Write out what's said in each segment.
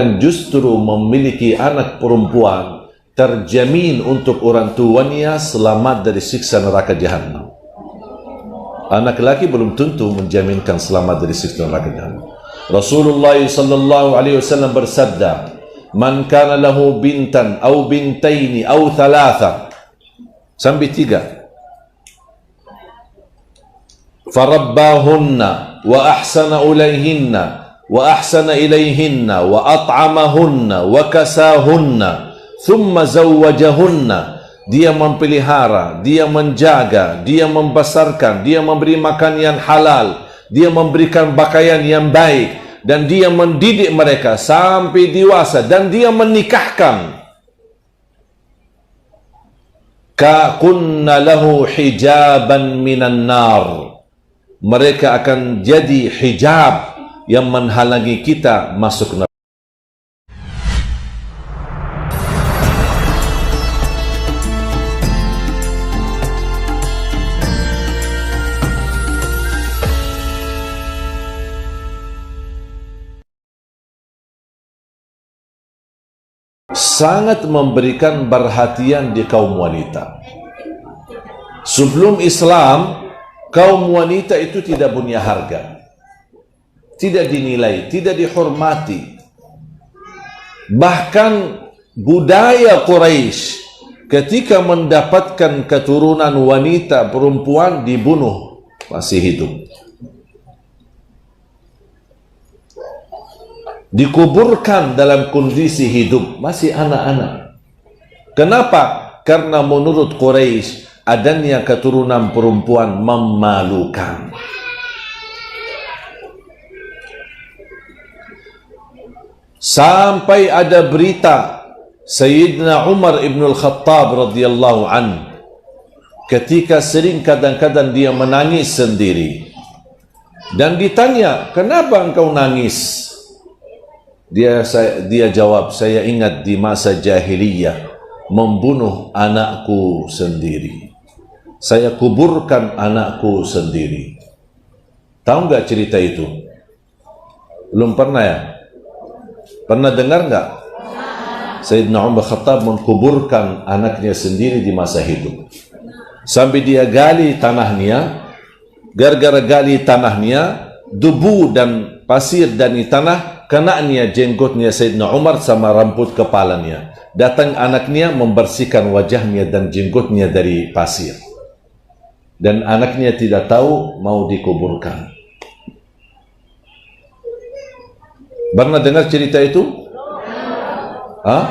mengatakan justru memiliki anak perempuan terjamin untuk orang tuanya selamat dari siksa neraka Jahannam. Anak laki belum tentu menjaminkan selamat dari siksa neraka Jahannam. Rasulullah sallallahu alaihi wasallam bersabda, "Man kana lahu bintan aw bintaini aw thalatha." Sampai 3. "Farabbahunna wa ahsana ilayhinna wa ahsana ilayhinna wa at'amahunna wa kasahunna thumma zawwajahunna." Dia memelihara, dia menjaga, dia membesarkan, dia memberi makan yang halal, dia memberikan pakaian yang baik, dan dia mendidik mereka sampai dewasa, dan dia menikahkan. Ka kunna lahu hijaban minan nar. Mereka akan jadi hijab yang menghalangi kita masuk neraka. Sangat memberikan perhatian di kaum wanita. Sebelum Islam, kaum wanita itu tidak punya harga, tidak dinilai, tidak dihormati. Bahkan budaya Quraisy ketika mendapatkan keturunan wanita perempuan dibunuh masih hidup, dikuburkan dalam kondisi hidup masih anak-anak. Kenapa? Karena menurut Quraisy adanya keturunan perempuan memalukan. Sampai ada berita Sayyidina Umar ibn al-Khattab radhiyallahu an, ketika sering kadang-kadang dia menangis sendiri, dan ditanya, "Kenapa engkau nangis?" Dia jawab, "Saya ingat di masa jahiliyah membunuh anakku sendiri. Saya kuburkan anakku sendiri." Tahu nggak cerita itu? Belum pernah ya? Pernah dengar nggak? Sayyidina Umar Khattab mengkuburkan anaknya sendiri di masa hidup. Sampai dia gali tanahnya. Gara-gara gali tanahnya, debu dan pasir dan tanah kenanya jenggotnya Sayyidina Umar sama rambut kepalanya. Datang anaknya membersihkan wajahnya dan jenggotnya dari pasir. Dan anaknya tidak tahu mau dikuburkan. Pernah dengar cerita itu? Hah?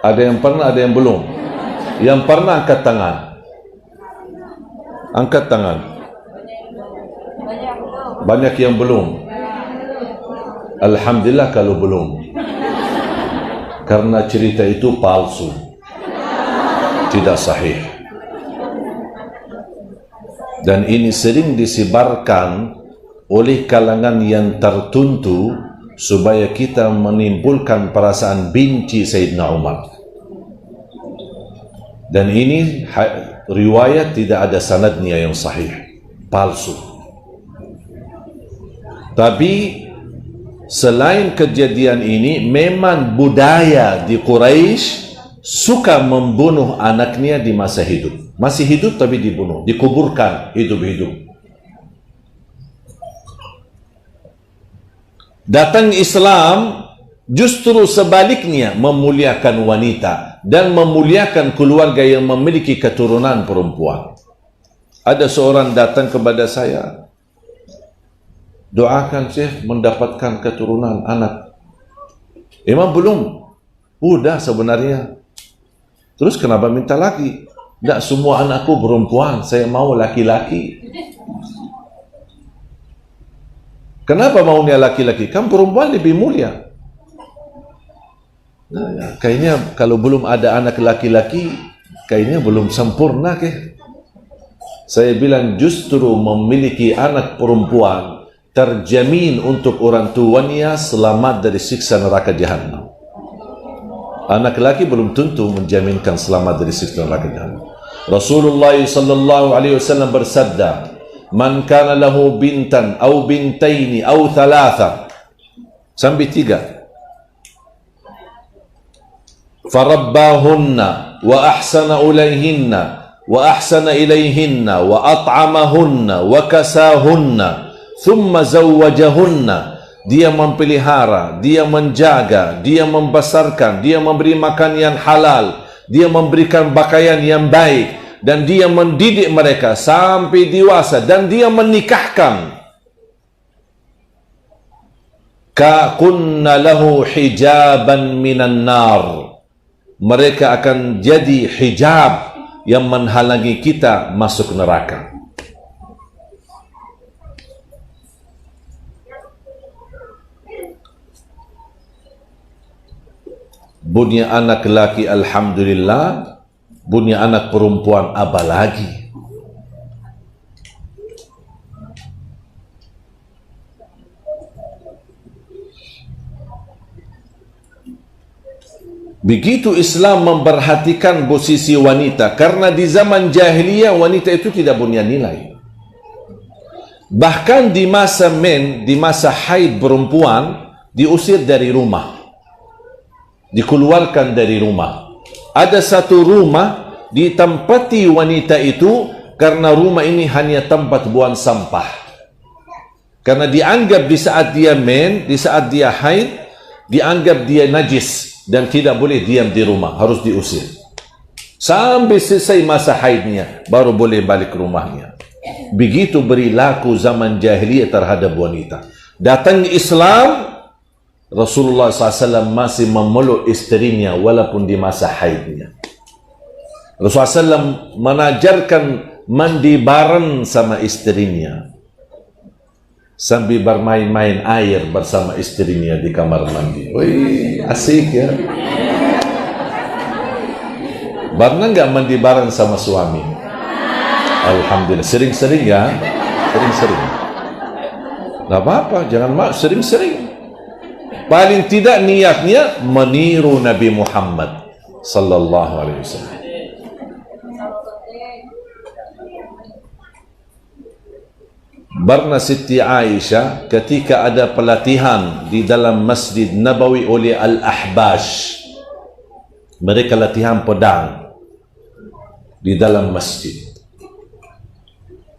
Ada yang pernah, ada yang belum? Yang pernah angkat tangan. Angkat tangan. Banyak yang belum. Alhamdulillah kalau belum, karena cerita itu palsu, tidak sahih, dan ini sering disebarkan oleh kalangan yang tertentu supaya kita menimbulkan perasaan benci Sayyidina Umar. Dan ini riwayat tidak ada sanadnya yang sahih, palsu. Tapi selain kejadian ini, memang budaya di Quraisy suka membunuh anaknya di masa hidup. Masih hidup tapi dibunuh, dikuburkan hidup-hidup. Datang Islam justru sebaliknya, memuliakan wanita dan memuliakan keluarga yang memiliki keturunan perempuan. Ada seorang datang kepada saya, "Doakan Syekh mendapatkan keturunan anak." Emang belum? Udah sebenarnya. Terus kenapa minta lagi? Tidak semua anakku perempuan, saya mau laki-laki. Kenapa maunya laki-laki? Kan perempuan lebih mulia. Nah, kayaknya kalau belum ada anak laki-laki, kayaknya belum sempurna ke? Saya bilang justru memiliki anak perempuan terjamin untuk orang tuanya selamat dari siksa neraka Jahannam. Anak laki belum tentu menjaminkan selamat dari siksa neraka Jahannam. Rasulullah sallallahu alaihi wasallam bersabda, "Man kana lahu bintan aw bintaini aw thalatha." Sampai 3. farabbahunna wa ahsana ilayhinna wa ahsana ilayhinna wa at'amahunna wa kasahunna thumma zawwajahunna. Dia memelihara, dia menjaga, dia membesarkan, dia memberi makan yang halal, dia memberikan pakaian yang baik, dan dia mendidik mereka sampai dewasa, dan dia menikahkan. Ka kunna lahu hijaban minan nar. Mereka akan jadi hijab yang menghalangi kita masuk neraka. Punya anak laki alhamdulillah, punya anak perempuan apa lagi? Begitu Islam memperhatikan posisi wanita, karena di zaman jahiliyah wanita itu tidak punya nilai. Bahkan di masa di masa haid perempuan diusir dari rumah, dikeluarkan dari rumah. Ada satu rumah ditempati wanita itu karena rumah ini hanya tempat buang sampah. Karena dianggap di saat dia di saat dia haid, dianggap dia najis dan tidak boleh diam di rumah, harus diusir. Sampai selesai masa haidnya, baru boleh balik ke rumahnya. Begitu berlaku zaman jahiliyah terhadap wanita. Datang Islam, Rasulullah SAW masih memeluk istrinya walaupun di masa haidnya. Rasulullah SAW mengajarkan mandi bareng sama istrinya, sambil bermain-main air bersama istrinya di kamar mandi. Wih, asik ya. Pernah nggak mandi bareng sama suami? Alhamdulillah. Sering-sering ya, sering-sering. Nggak apa-apa, jangan sering-sering. Paling tidak niatnya meniru Nabi Muhammad sallallahu alaihi wasallam. Barna Siti Aisyah ketika ada pelatihan di dalam Masjid Nabawi oleh Al-Ahbash. Mereka latihan pedang di dalam masjid.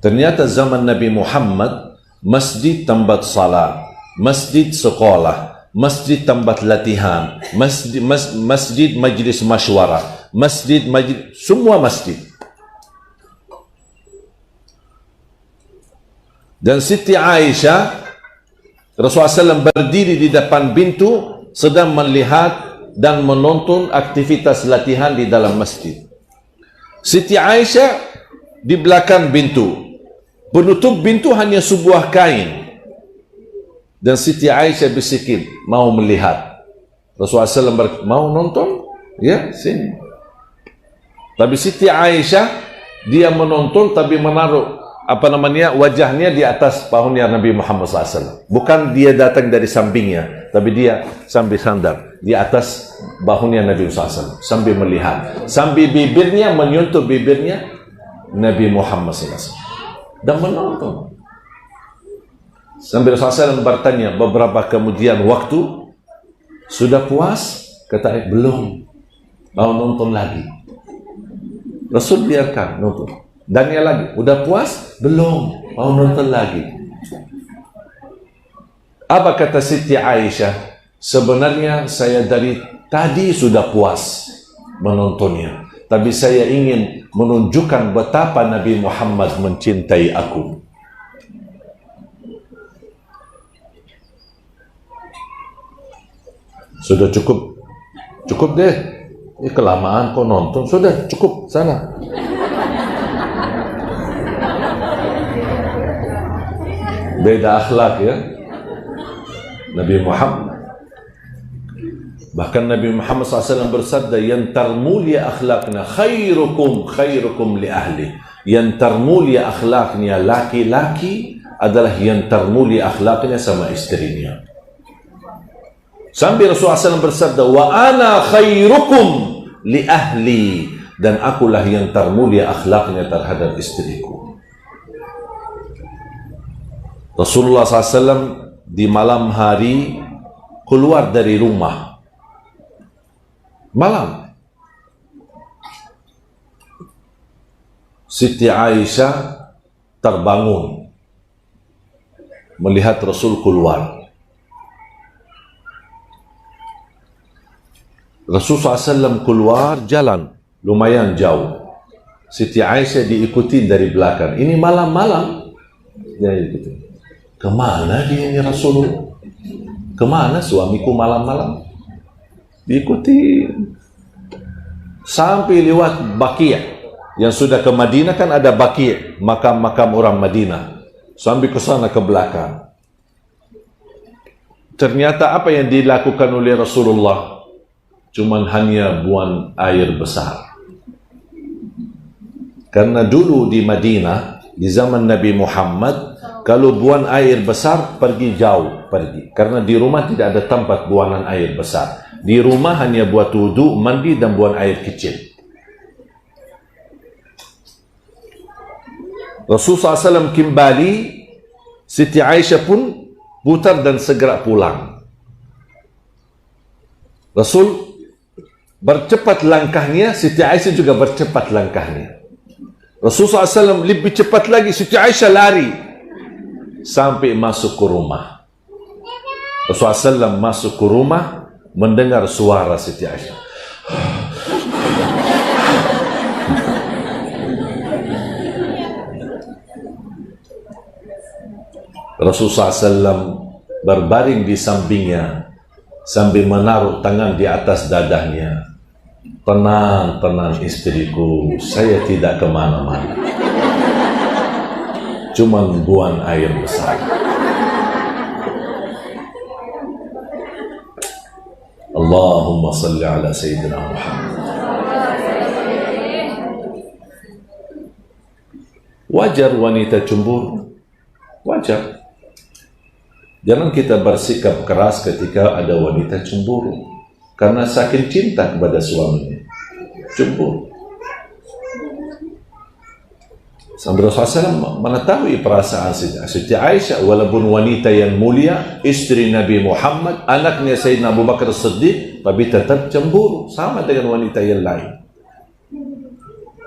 Ternyata zaman Nabi Muhammad, masjid tempat salat, masjid sekolah, masjid tempat latihan, masjid majlis masywarah, masjid semua masjid. Dan Siti Aisyah, Rasulullah SAW berdiri di depan pintu sedang melihat dan menonton aktivitas latihan di dalam masjid. Siti Aisyah di belakang pintu, penutup pintu hanya sebuah kain. Dan Siti Aisyah bisikin, mau melihat. Rasulullah SAW mau nonton? Ya, sini. Tapi Siti Aisyah, dia menonton tapi menaruh wajahnya di atas pahunya Nabi Muhammad SAW. Bukan dia datang dari sampingnya, tapi dia sambil sandar di atas bahunya Nabi SAW, sambil melihat, sambil bibirnya menyentuh bibirnya Nabi Muhammad SAW dan menonton. Sambil Rasulullah SAW bertanya beberapa kemudian waktu, sudah puas? Kata belum, mau nonton lagi. Rasul biarkan nonton. Dan dia lagi, udah puas? Belum, mau nonton lagi. Apa kata Siti Aisyah? Sebenarnya saya dari tadi sudah puas menontonnya, tapi saya ingin menunjukkan betapa Nabi Muhammad mencintai aku. Sudah cukup, cukup deh. Ini kelamaan kau nonton, sudah cukup sana. Beda akhlak ya Nabi Muhammad. Bahkan Nabi Muhammad SAW bersabda, yang termulia akhlaknya khairukum li ahli. Yang termulia akhlaknya laki-laki adalah yang termulia akhlaknya sama istrinya. Sampai Rasulullah SAW bersabda, wa ana khairukum li ahli, dan akulah yang termulia akhlaknya terhadap istriku. Rasulullah SAW di malam hari keluar dari rumah. Malam. Siti Aisyah terbangun melihat Rasul keluar. Rasul SAW keluar jalan lumayan jauh. Siti Aisyah diikuti dari belakang. Ini malam-malam. Dia ikuti. Kemana dia ini Rasul? Kemana suamiku malam-malam? Diikuti. Sampai lewat Baqi'. Yang sudah ke Madinah kan ada Baqi', makam-makam orang Madinah. Sampai ke sana ke belakang. Ternyata apa yang dilakukan oleh Rasulullah? Cuman hanya buang air besar. Karena dulu di Madinah, di zaman Nabi Muhammad, kalau buang air besar, pergi jauh, pergi. Karena di rumah tidak ada tempat buangan air besar. Di rumah hanya buat wudu, mandi dan buang air kecil. Rasulullah SAW kembali, Siti Aisyah pun putar dan segera pulang. Rasul bercepat langkahnya, Siti Aisyah juga bercepat langkahnya. Rasulullah SAW lebih cepat lagi, Siti Aisyah lari sampai masuk ke rumah. Rasulullah SAW masuk ke rumah, mendengar suara Siti Aisyah. Rasulullah SAW berbaring di sampingnya sambil menaruh tangan di atas dadahnya. Tenang, tenang istriku, saya tidak kemana-mana. Cuma buang air besar. Allahumma salli ala Sayyidina Muhammad. Wajar wanita cemburu. Wajar. Jangan kita bersikap keras ketika ada wanita cemburu. Karena saking cinta kepada suaminya. Cemburu. Sambil Rasulullah SAW mengetahui perasaan Siti Aisyah, walaupun wanita yang mulia, istri Nabi Muhammad, anaknya Sayyidina Abu Bakar Siddiq, tapi tetap cemburu. Sama dengan wanita yang lain.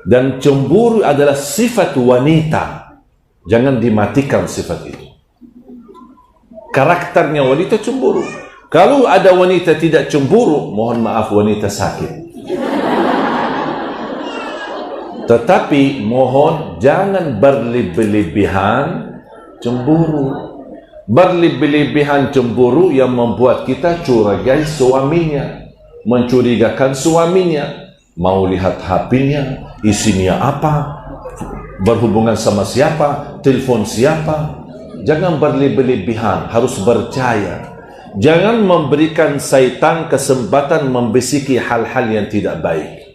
Dan cemburu adalah sifat wanita. Jangan dimatikan sifat itu. Karakternya wanita cemburu. Kalau ada wanita tidak cemburu, mohon maaf, wanita sakit. Tetapi mohon jangan berlebih-lebihan cemburu. Berlebih-lebihan cemburu yang membuat kita curigai suaminya, mencurigakan suaminya, mau lihat HP-nya, isinya apa, berhubungan sama siapa, telepon siapa. Jangan berlebih-lebihan, harus percaya. Jangan memberikan syaitan kesempatan membisiki hal-hal yang tidak baik.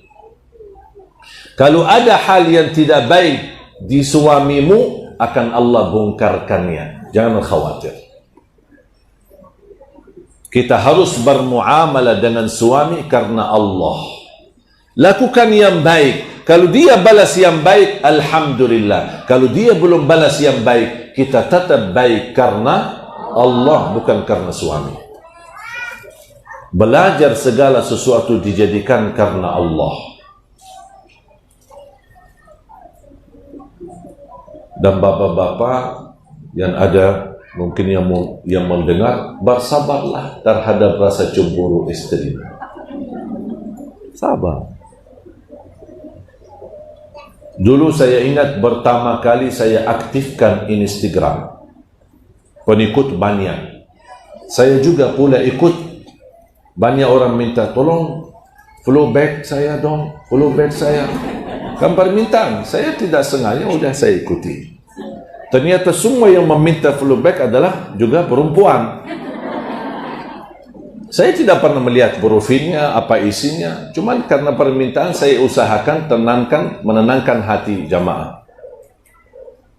Kalau ada hal yang tidak baik di suamimu, akan Allah bongkarkannya. Jangan khawatir. Kita harus bermuamalah dengan suami karena Allah. Lakukan yang baik. Kalau dia balas yang baik, alhamdulillah. Kalau dia belum balas yang baik, kita tetap baik karena Allah, bukan karena suami. Belajar segala sesuatu dijadikan karena Allah. Dan bapak-bapak yang ada mungkin yang mendengar, bersabarlah terhadap rasa cemburu istri. Sabar. Dulu saya ingat pertama kali saya aktifkan Instagram. Pengikut banyak. Saya juga pula ikut. Banyak orang minta, tolong follow back saya dong, follow back saya. Kan permintaan, saya tidak sengaja, udah saya ikuti. Ternyata semua yang meminta follow back adalah juga perempuan. Saya tidak pernah melihat profilnya, apa isinya. Cuman karena permintaan saya usahakan menenangkan hati jamaah.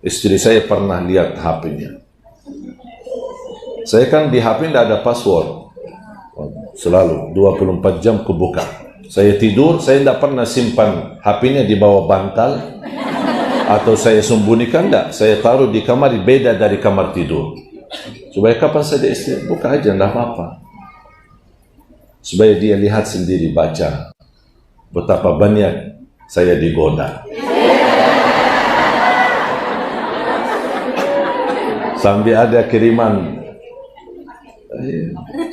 Istri saya pernah lihat HP-nya. Saya kan di HP tidak ada password. Selalu 24 jam kebuka. Saya tidur, saya tidak pernah simpan HP-nya di bawah bantal atau saya sembunyikan, tidak. Saya taruh di kamar beda dari kamar tidur. Supaya kapan saja istri buka aja, tidak apa-apa. supaya dia lihat sendiri, baca betapa banyak saya digoda. Sambil ada kiriman,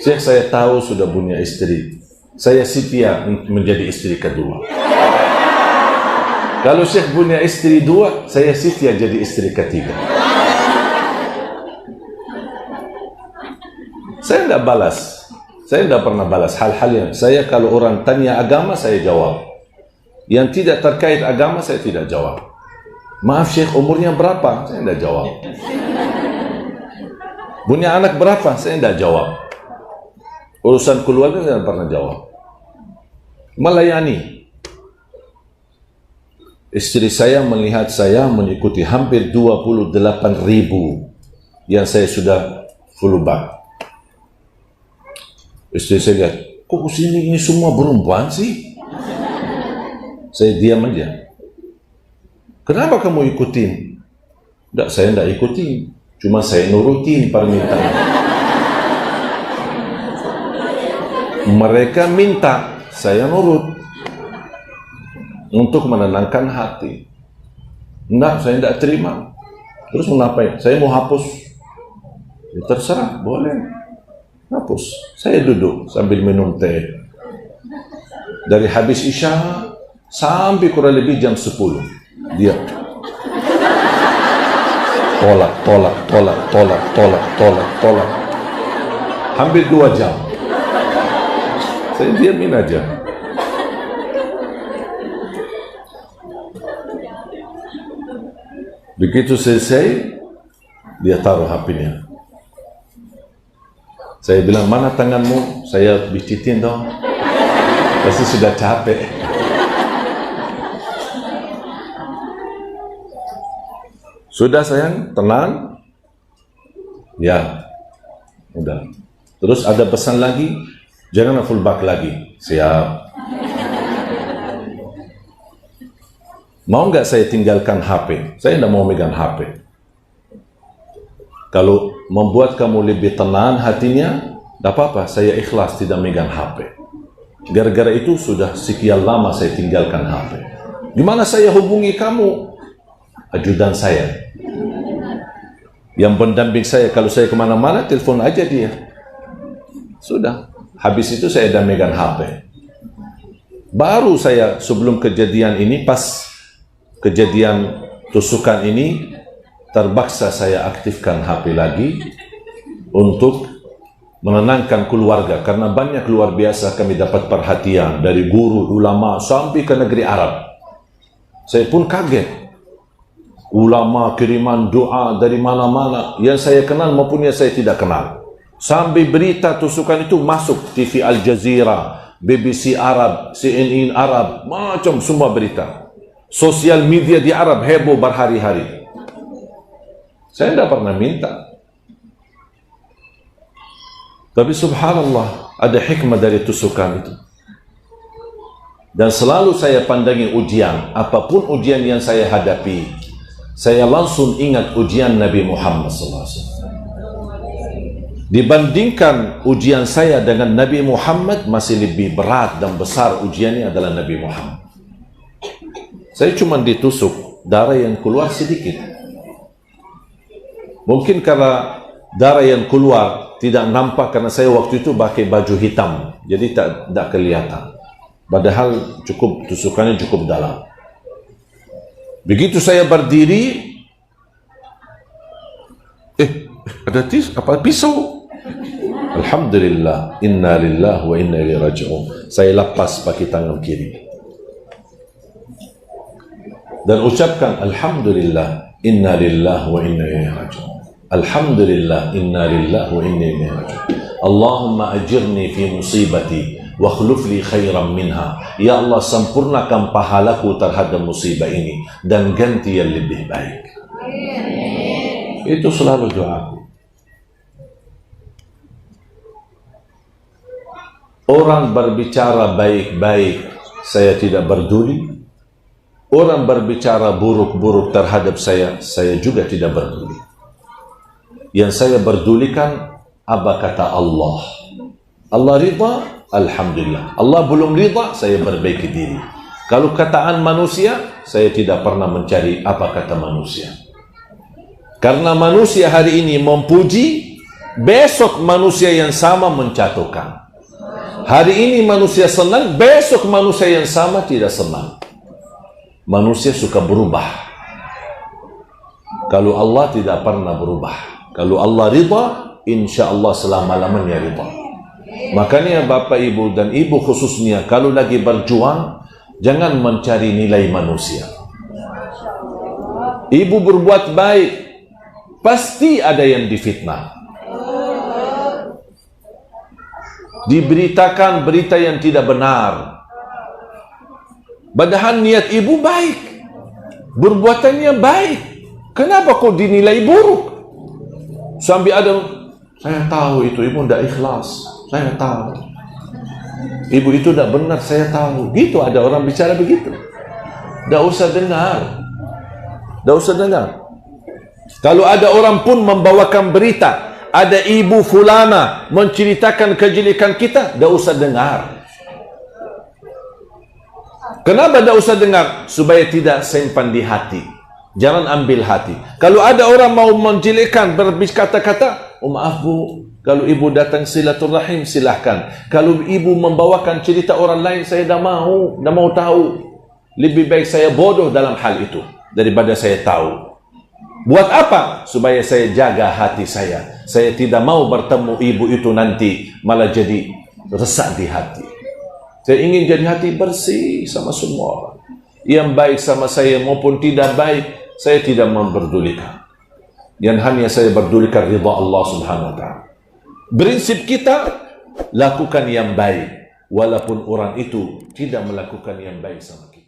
Syekh, saya tahu sudah punya istri, saya setia menjadi istri kedua. Kalau Syekh punya istri dua, saya setia jadi istri ketiga. Saya tidak balas, saya tidak pernah balas hal-hal yang saya, kalau orang tanya agama, saya jawab. Yang tidak terkait agama, saya tidak jawab. Maaf Syekh, umurnya berapa? Saya tidak jawab. Punya anak berapa? Saya tidak jawab. Urusan keluarga saya tidak pernah jawab. Melayani. Istri saya melihat saya mengikuti hampir 28.000 yang saya sudah full bag. Istri saya lihat, kok kesini ini semua perempuan sih? Saya diam aja. Kenapa kamu ikutin? Tidak, saya tidak ikutin. Cuma saya nurutin permintaan. Mereka minta, saya nurut. Untuk menenangkan hati. Enggak, saya tidak terima. Terus mengapain? Saya mau hapus. Ya, terserah, boleh. Hapus. Saya duduk sambil minum teh. Dari habis Isya sampai kurang lebih jam 10. Dia tolak. Hampir 2 jam. Saya diamin aja. Begitu selesai, dia taruh HP-nya. Saya bilang, mana tanganmu? Saya bijitin dong. Pasti sudah capek. Sudah sayang, tenang. Ya, udah. Terus ada pesan lagi, jangan full back lagi. Siap. Mau nggak saya tinggalkan HP? Saya tidak mau megang HP. Kalau membuat kamu lebih tenang hatinya, tidak apa-apa, saya ikhlas tidak megang HP. Gara-gara itu sudah sekian lama saya tinggalkan HP. Gimana saya hubungi kamu? Ajudan saya. Yang pendamping saya, kalau saya kemana-mana, telepon aja dia. Sudah. Habis itu saya dah megang HP. Baru saya sebelum kejadian ini, pas kejadian tusukan ini, terpaksa saya aktifkan HP lagi untuk menenangkan keluarga. Karena banyak luar biasa kami dapat perhatian dari guru, ulama, sampai ke negeri Arab. Saya pun kaget. Ulama kiriman doa dari mana-mana yang saya kenal maupun yang saya tidak kenal. Sampai berita tusukan itu masuk TV Al Jazeera, BBC Arab, CNN Arab, macam semua berita. Sosial media di Arab heboh berhari-hari. Saya tidak pernah minta. Tapi subhanallah, ada hikmah dari tusukan itu. Dan selalu saya pandangi ujian, apapun ujian yang saya hadapi, saya langsung ingat ujian Nabi Muhammad SAW. Dibandingkan ujian saya dengan Nabi Muhammad, masih lebih berat dan besar ujiannya adalah Nabi Muhammad. Saya cuma ditusuk, darah yang keluar sedikit. Mungkin karena darah yang keluar tidak nampak karena saya waktu itu pakai baju hitam, jadi tak kelihatan. Padahal tusukannya cukup dalam. Begitu saya berdiri, ada pisau. Alhamdulillah, inna lillahi wa inna ilaihi raji'un. Saya lepas pakai tangan kiri. Dan ucapkan alhamdulillah, inna lillahi wa inna ilaihi raji'un. Alhamdulillah, inna lillahi wa inna ilaihi raji'un. Allahumma ajirni fi musibati wa akhlif li khairan minha. Ya Allah, sempurnakan pahalaku terhadap musibah ini dan ganti yang lebih baik. Itu selalu doaku. Orang berbicara baik-baik, saya tidak peduli. Orang berbicara buruk-buruk terhadap saya juga tidak peduli. Yang saya pedulikan apa kata Allah. Allah ridha, Alhamdulillah. Allah belum ridha, saya perbaiki diri. Kalau kataan manusia, saya tidak pernah mencari apa kata manusia. Karena manusia hari ini memuji, besok manusia yang sama menjatuhkan. Hari ini manusia senang, besok manusia yang sama tidak senang. Manusia suka berubah. Kalau Allah tidak pernah berubah. Kalau Allah ridha, insya Allah selama-lamanya ridha. Makanya Bapak Ibu dan Ibu khususnya, kalau lagi berjuang, jangan mencari nilai manusia. Ibu berbuat baik, pasti ada yang difitnah. Diberitakan berita yang tidak benar. Padahal niat ibu baik, berbuatannya baik. Kenapa kok dinilai buruk? Sampai ada, saya tahu itu ibu tidak ikhlas. Saya tahu. Ibu itu tidak benar, saya tahu. Gitu ada orang bicara begitu. Tidak usah dengar. Tidak usah dengar. Kalau ada orang pun membawakan berita, ada ibu fulana menceritakan kejelekan kita, tidak usah dengar. Kenapa tidak usah dengar? Supaya tidak simpan di hati. Jangan ambil hati. Kalau ada orang mau menjelekkan, berkata-kata, oh maaf bu, kalau ibu datang silaturahim silahkan. Kalau ibu membawakan cerita orang lain, saya dah mau tahu. Lebih baik saya bodoh dalam hal itu daripada saya tahu. Buat apa? Supaya saya jaga hati saya. Saya tidak mau bertemu ibu itu nanti malah jadi resah di hati. Saya ingin jadi hati bersih sama semua orang. Yang baik sama saya maupun tidak baik, saya tidak memperdulikan. Yang hanya saya berdulikan ridha Allah Subhanahu wa taala. Prinsip kita, lakukan yang baik walaupun orang itu tidak melakukan yang baik sama kita.